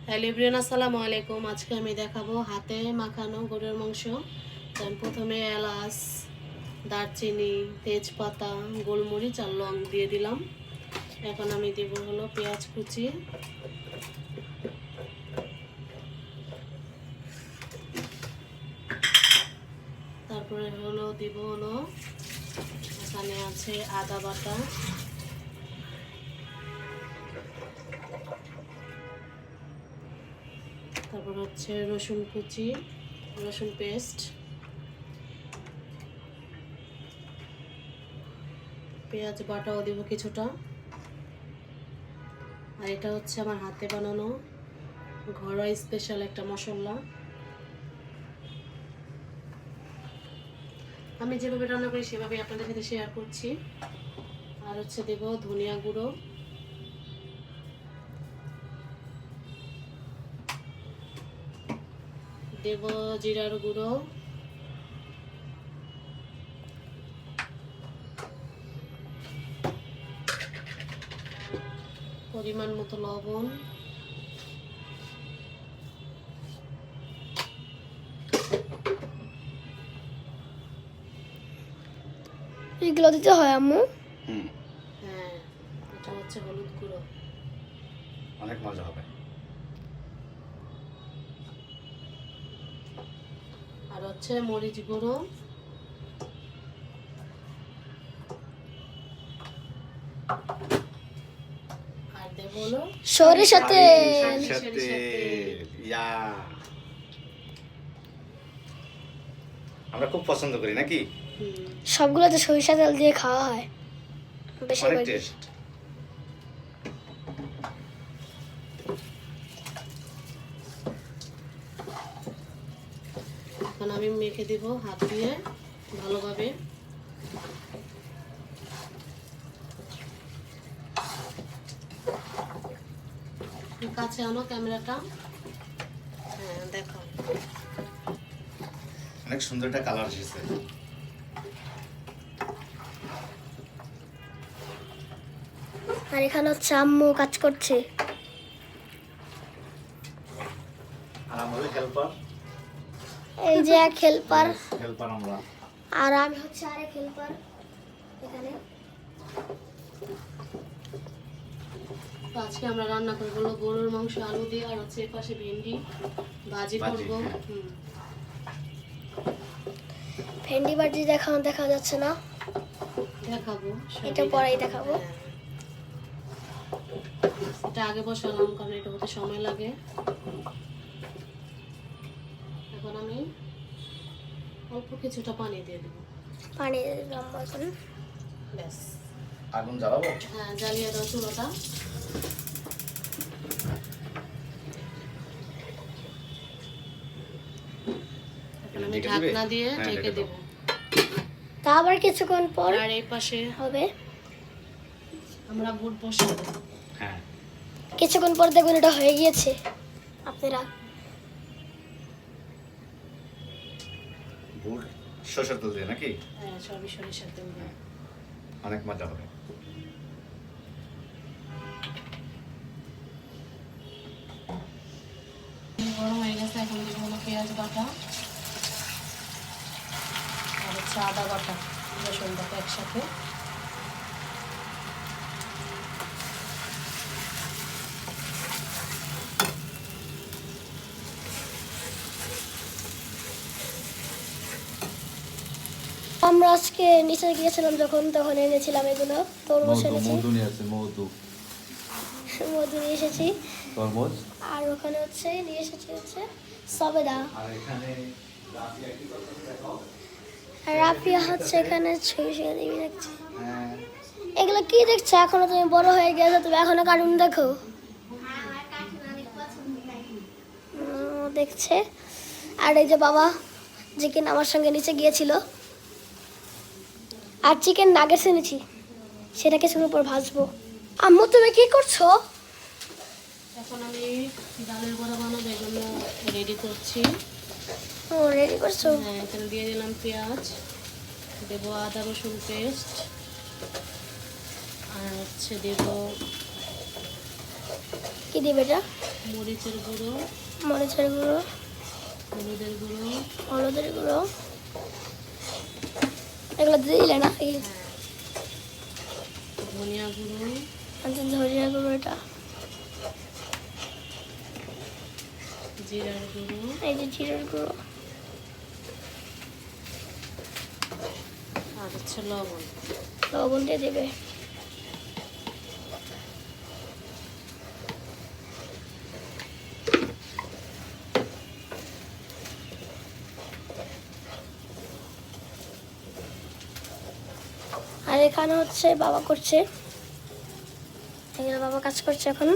Hello everyone, আসসালামু আলাইকুম। আজকে আমি দেখাবো হাতে মাখানো গরুর মাংস। আমি প্রথমে এলাচ, দারচিনি, তেজপাতা, গোলমরিচ আর লং দিয়ে দিলাম। এখন আমি দেব হলো পেঁয়াজ কুচি, তারপরে হলো দিব হলো এখানে আছে আদা বাটা, তারপর হচ্ছে রসুন কুচি, রসুন পেস্ট, পেঁয়াজ বাটাও দেবো কিছুটা। আর এটা হচ্ছে আমার হাতে বানানো ঘরোয়া স্পেশাল একটা মশলা। আমি যেভাবে রান্না করি সেভাবে আপনাদের সাথে শেয়ার করছি। আর হচ্ছে দেব ধনিয়া গুঁড়ো, দেব জিরার গুঁড়ো, পরিমাণ মতো লবণ, এগুলো দিতে হয় আম্মু? হ্যাঁ, এটা হচ্ছে হলুদ গুঁড়ো। অনেক মজা হবে। আর হচ্ছে মরিচ গুঁড়ো, আর দেব হলো সরিষা তেল। সরিষার তেল। ইয়া, আমরা খুব পছন্দ করি নাকি? সবগুলোতে সরিষা তেল দিয়ে খাওয়া হয় অনেক বেশিরভাগ। টেস্ট। এখন আমি মেখে দিব হাত দিয়ে ভালোভাবে। কাছে আনো ক্যামেরাটা। হ্যাঁ, দেখো অনেক সুন্দর একটা কালার এসেছে। আর এখানে হচ্ছে আম্মু কাজ করছে। আর আমাদের হেল্পার, এই যে এক হেল্পার, হেল্পার আমরা। আর আমি হচ্ছে আরেক হেল্পার এখানে। তো আজকে আমরা রান্না করবো হলো গরুর মাংস আলু দিয়ে, আর হচ্ছে এর পাশে ভেন্ডি ভাজি করবো। হ্যাঁ। ভেন্ডি বাজি দেখা যাচ্ছে না, দেখাবো, সবই এটা পরেই দেখাবো। হ্যাঁ। এটা আগে বসালাম কারণ এটা হতে সময় লাগে। এখন আমি অল্প কিছুটা পানি দিয়ে দেবো। পানি দিয়ে দিলাম এখন। ব্যাস, আগুন জ্বালাবো? হ্যাঁ, জ্বালিয়ে দাও চুলোটা। এখন আমি ঢেকে দিবে? ঢাকনা দিয়ে হ্যাঁ, ঢেকে ঢেকে দাও। দেবো। তা আবার কিছুক্ষণ পর আর এই পাশে হবে, আমরা বুট বসাবো। হ্যাঁ, কিছুক্ষণ পর দেখুন এটা হয়ে গিয়েছে। আপনারা গুড় সরষের তেল দিয়ে নাকি? হ্যাঁ, সবই সরিষার তেল দিয়ে। অনেক মজা হবে। গরম হয়ে গেছে, এখন দিব হলো পেঁয়াজ বাটা আর হচ্ছে আদা বাটা, রসুন বাটা একসাথে। আমরা আজকে নিচে গিয়েছিলাম যখন, তখন এনেছিলাম এগুলো। তরমুজ এনেছি, মধু নিয়ে আছে, মধু, মধু নিয়ে এসেছি। তরমুজ। আর ওখানে হচ্ছে নিয়ে এসেছি হচ্ছে সবেদা। আর এখানে আর রাফিয়া হচ্ছে এখানে ছুঁয়ে ছুঁয়ে দিবি দেখছি। হ্যাঁ, এগুলো কি দেখছো? এখনো তুমি বড় হয়ে গেছো, তুমি এখনো কার্টুন দেখো? দেখছে। আর এই যে বাবা চিকেন আমার সঙ্গে নিচে গিয়েছিল, আর চিকেন নাগেটস এনেছি, সেটা কিছুর উপর ভাজবো। আম্মু তুমি কি করছো? এখন আমি ডালের বড়া বানাবো, এই জন্য রেডি করছি। ও রেডি করছো? হ্যাঁ, এখানে দিয়ে দিলাম পেঁয়াজ, দেবো আদা রসুন পেস্ট, আর হচ্ছে দেবো কি দিবে এটা? মরিচের গুঁড়ো, মরিচের গুঁড়ো, হলুদের গুঁড়ো, হলুদের গুঁড়ো, এগুলো দিয়ে দিলে না এই ধনিয়া গুঁড়ো, আচ্ছা ধনিয়া গুঁড়ো, এটা জিরার গুঁড়ো, এই যে জিরার গুঁড়ো, আর হচ্ছে লবণ। লবণ দিয়ে দেবে। আর এখানে হচ্ছে বাবা করছে, এখানে বাবা কাজ করছে এখন।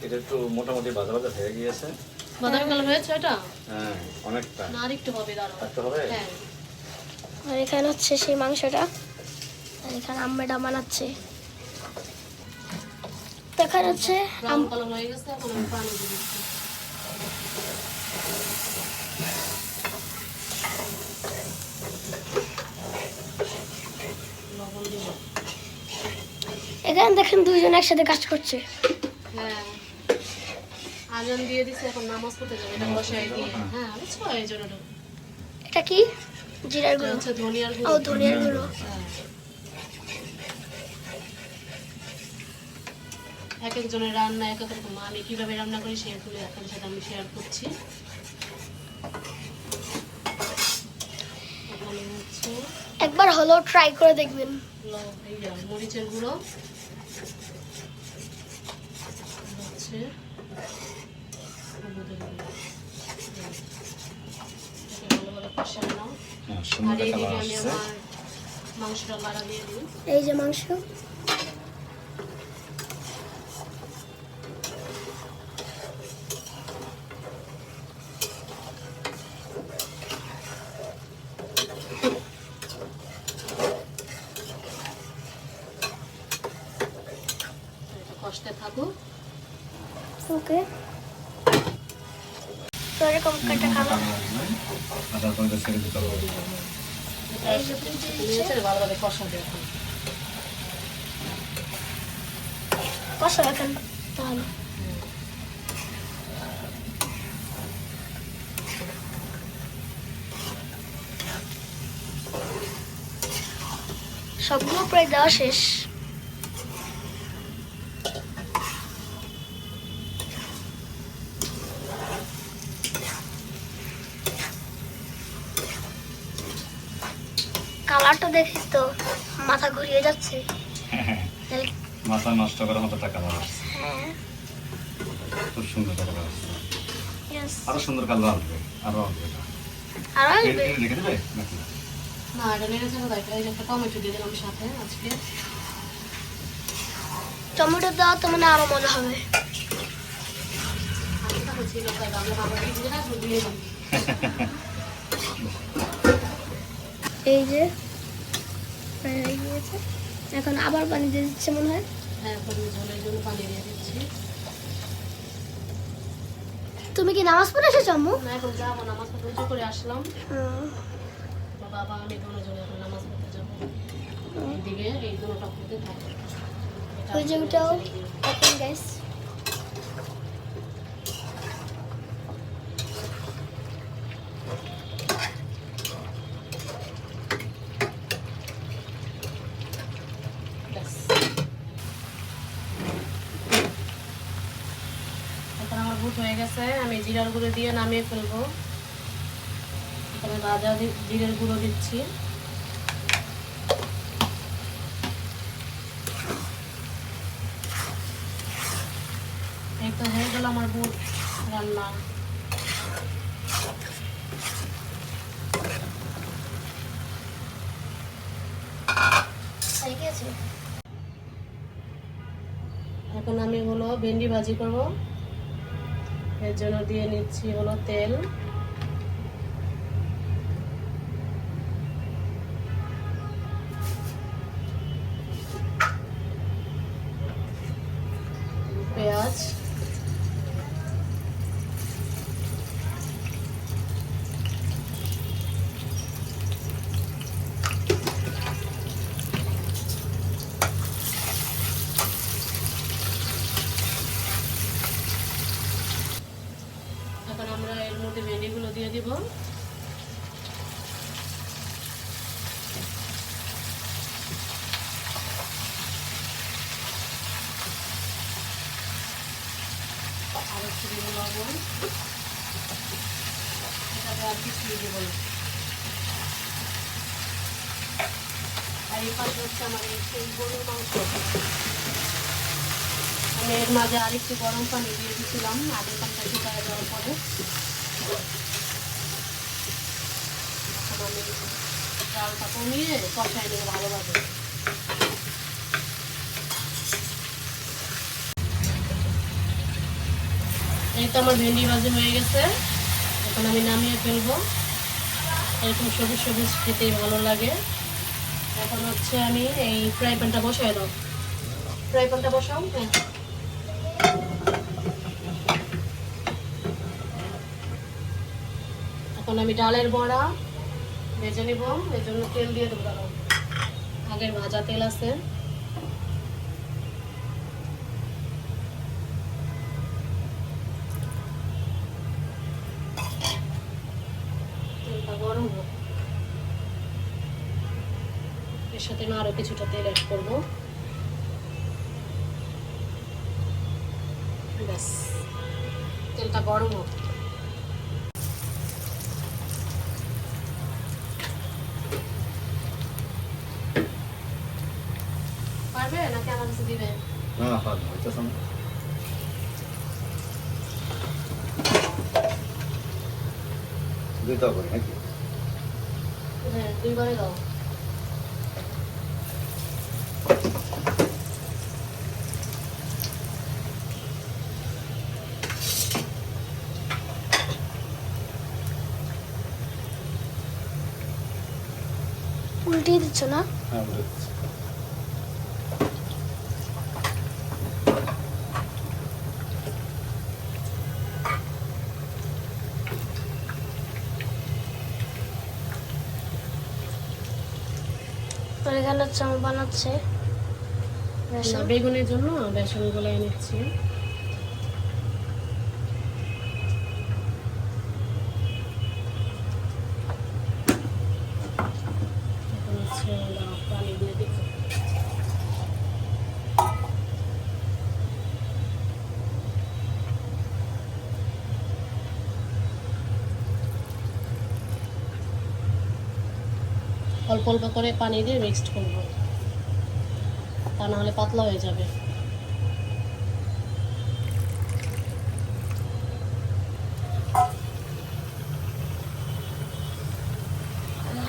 এটা একটু মোটামুটি ভাজা ভাজা হয়ে গিয়েছে। বাদামি কালার হয়েছে এটা? হ্যাঁ, অনেকটা। না আর একটু হবে, দাঁড়াও। একটু হবে? হ্যাঁ, আর এখানে হচ্ছে সেই মাংসটা, আর এখানে আম্মাটা বানাচ্ছে। তো এখানে হচ্ছে ব্রাউন কালার হয়ে গেছে, এখন আমি পানি দিয়ে দিচ্ছি। লবণ দিব। এখানে দেখেন দুইজন একসাথে কাজ করছে। হ্যাঁ, আজান দিয়ে দিছে, এখন নামাজ পড়তে যাবে, এটা বসায় দিয়ে। হ্যাঁ, বুঝছো এই জন্য। এটা কি? জিরার এটা গুঁড়ো, হচ্ছে ধনিয়ার ও গুঁড়ো। ধনিয়ার গুঁড়ো। হ্যাঁ। এক একজনের রান্না এক এক রকম, আমি কিভাবে রান্না করি সেগুলো আপনাদের সাথে আমি শেয়ার করছি। এখানে হচ্ছে একবার হলেও ট্রাই করে দেখবেন। এই যে মরিচের গুঁড়ো, হচ্ছে হলুদের গুঁড়ো। এটাকে ভালোভাবে কষিয়ে নাও। হ্যাঁ, আর সুন্দর এইদিকে কালার আমি আসছে। আমার মাংসটা লাড়া দিয়ে দিই। এই যে মাংস, এটা কষতে থাকুক। ওকে। তো এরকম একটা কালার, আর তারপরে তো ছেড়ে দিতে হবে। এই যে বুঝে দিচ্ছে। ভালোভাবে কষাবে এখন। কষা এখন তাহলে সবগুলো প্রায় দেওয়া শেষ। কালারটা দেখিস তো, মাথা ঘুরিয়ে যাচ্ছে। তাহলে মাথা নষ্ট করার মতো একটা কালার আসছে। হ্যাঁ, খুব সুন্দর কালার আসছে। yes। আরো সুন্দর কালার আসবে, আরো আসবে এটা। আর আসবে। এটা রেখে দেবে নাকি? না, এটা নেড়ে চেড়ে দাও। এই যে একটা টমেটো দিয়ে দিলাম সাথে আজকে। টমেটো দেওয়া তো মানে আরো মজা হবে। আমি তো ছিল তাই ভাবলাম আবার দিয়ে দিলে না, শুধু দিয়ে দিই। এই যে হয়ে গিয়েছে, এখন আবার পানি দিয়ে দিচ্ছে মনে হয়। হ্যাঁ, এখন ঝোলের জন্য পানি দিয়ে দিচ্ছি। তুমি কি নামাজ পড়ে এসেছো আম্মু? না, এখন যাবো, নামাজ পড়তে উঁচু করে আসলাম। হুম। বাবা আমি দুজনে এখন নামাজ পড়তে যাবো। এইদিকে এই দুটোটা করতে থাকবে। ওই যে ওটাও ওপেন গাইস। ব্যাস। এখন আমার ভুট হয়ে গেছে, আমি জিরার গুঁড়ো দিয়ে নামিয়ে ফেলবো। এখানে ভাজা জিরের গুঁড়ো দিচ্ছি। এই তো হয়ে গেল আমার বুট রান্না। হয়ে গেছে। এখন আমি হলো ভেন্ডি ভাজি করব, এর জন্য দিয়ে নিচ্ছি হলো তেল, পেঁয়াজ, দিব। আর একটু দিব লবণ। এটাতে আর কিছুই দেবো না। আর এই পাশে হচ্ছে আমার এই গরুর মাংস। আমি এর মাঝে আরেকটু গরম পানি দিয়ে দিয়েছিলাম আগের পানিটা শুকায় যাওয়ার পরে। এখন আমি চালটা কমিয়ে কষাই নেবো ভালোভাবে। এই তো আমার ভেন্ডি ভাজি হয়ে গেছে, এখন আমি নামিয়ে ফেলবো। এরকম সবুজ সবুজ খেতেই ভালো লাগে। এখন হচ্ছে আমি এই ফ্রাই প্যানটা বসাই দাও। ফ্রাই প্যানটা বসাও। হ্যাঁ, এখন আমি ডালের বড়া ভেজে নিব, এই জন্য তেল দিয়ে দেবো। দাঁড়াও, আগের ভাজা তেল আছে। তেলটা গরম হোক, এর সাথে আমি আরো কিছুটা তেল অ্যাড করবো। ব্যাস, তেলটা গরম হোক। পারবে নাকি আমার কাছে দিবে? না পারবো, হইতেছে না। দুইটা করি নাকি? হ্যাঁ, দুইবারে দাও। উল্টিয়ে দিচ্ছ না? হ্যাঁ বুঝেছি। আর এখানে হচ্ছে আমার বানাচ্ছে বেসন। বেগুনের জন্য বেসন গলায় নিচ্ছি। এখন হচ্ছে পানি দিয়ে দিব। অল্প অল্প করে পানি দিয়ে মিক্সড করবো, তা না হলে পাতলা হয়ে যাবে।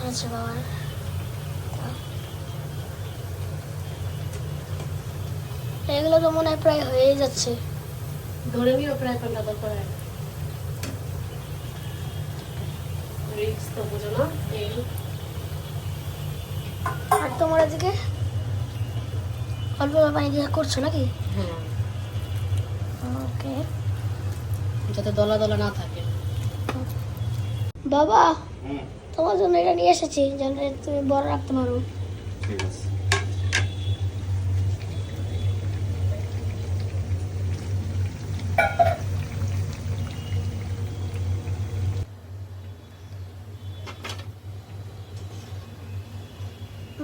আচ্ছা বাবা, এগুলো তো মনে হয় প্রায় হয়ে যাচ্ছে। ধরে নিও প্রায় পান্ডা দরকার হয়, রিক্স তো বুঝো না। এই আর তোমার এদিকে অল্প অল্প পানি দিয়ে করছো নাকি? হ্যাঁ, ওকে। যাতে দলা দলা না থাকে। বাবা, তোমার জন্য এটা নিয়ে এসেছি যেন তুমি বড় রাখতে পারো। ঠিক আছে।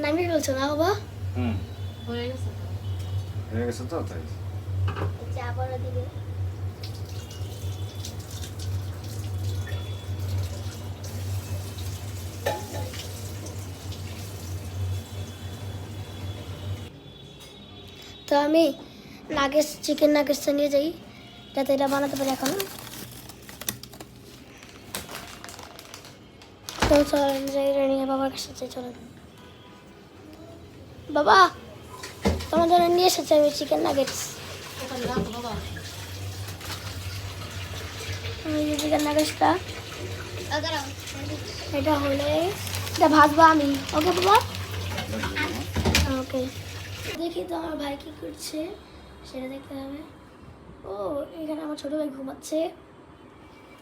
নামিয়ে ফেলছো না বাবা? হুম, হয়ে গেছে। হয়ে গেছে তো তাই। আবারও দিবে। তো আমি নাগেটস, চিকেন নাগেটসটা নিয়ে যাই যাতে এটা বানাতে পারি এখন। তো চলেন যাই, নিয়ে বাবার কাছে যাই। চলেন বাবা, তোমার জন্য নিয়ে এসেছি আমি চিকেন নাগেটস। ওখানে রাখো বাবা। চিকেন নাগেটসটা এটা হলে এটা ভাজবো আমি। ওকে বাবা, ওকে। দেখি তো আমার ভাই কি করছে সেটা দেখতে হবে। ও, এখানে আমার ছোট ভাই ঘুমাচ্ছে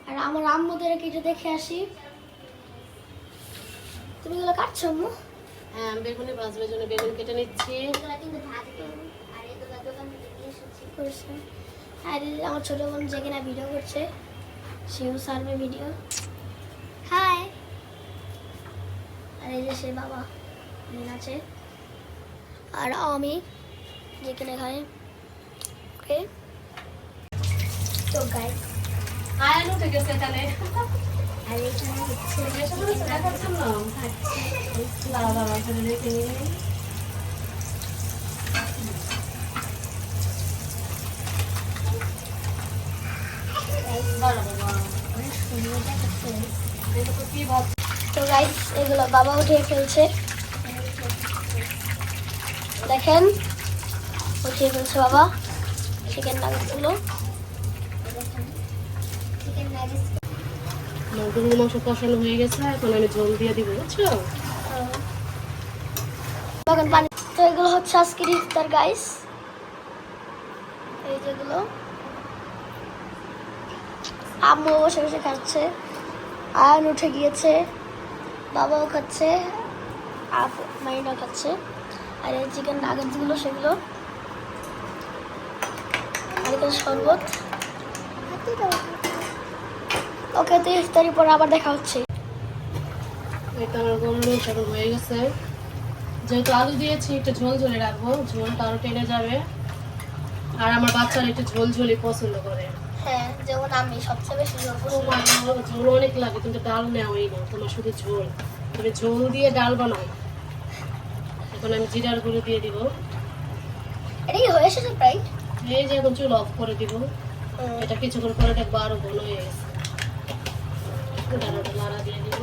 আর আমার আম্মুদের কেটে দেখে আসি। তুমি এগুলো কাটছো আম্মু? হ্যাঁ, আমি বেগুনি ভাজবার জন্য বেগুন কেটে নিচ্ছি। করছে। আর আমার ছোট বোন যে কিনা ভিডিও করছে, সেও সারবে ভিডিও। হাই। আর এই যে সে বাবা আছে, আর আমি যেখানে খাই। ওকে, তো গাইস আয়ান উঠে গেছে তাহলে। আর এখানে হচ্ছে এসব করে দেখাচ্ছেন না। দাঁড়া দাঁড়া এখানে রেখে নিয়ে দাঁড়া বাবা। অনেক সুন্দর দেখাচ্ছে। এটা তো কি ভাব তো গাইস এগুলো বাবা উঠিয়ে ফেলছে, দেখেন উঠিয়ে ফেলছে বাবা চিকেন নাগেটসগুলো। গরুর মাংস কষানো হয়ে গেছে, এখন আমি ঝোল দিয়ে দিব, বুঝছো? বাগান পানি। তো এগুলো হচ্ছে আজকের ইফতার গাইস, এই যেগুলো আম্মু বসে বসে খাচ্ছে, আয়ন উঠে গিয়েছে, বাবাও খাচ্ছে, আপু মাইনা খাচ্ছে। আর এই চিকেন নাগেটসগুলো সেগুলো, আর এখানে শরবত। ওকে, তো ইফতারি পরে আবার দেখা হচ্ছে। এটা আমার গরুর মাংস এখন হয়ে গেছে, যেহেতু আলু দিয়েছি একটু ঝোল ঝোলে রাখবো, ঝোলটা আরো টেনে যাবে। আর আমার বাচ্চারা একটু ঝোল ঝোলই পছন্দ করে। হ্যাঁ, যেমন আমি সবচেয়ে বেশি ঝোল পছন্দ তোমার ঝোল অনেক লাগে, কিন্তু ডাল নেওয়াই না, তোমার শুধু ঝোল। তুমি ঝোল দিয়ে ডাল বানাও। এখন আমি জিরার গুঁড়ো দিয়ে দিব। এটা কি হয়ে এসেছে প্রায়? এই যে এখন চুল অফ করে দিব। এটা কিছুক্ষণ পরে দেখবো আরো ঘন হয়ে গেছে। নাড়া দিয়ে দিব।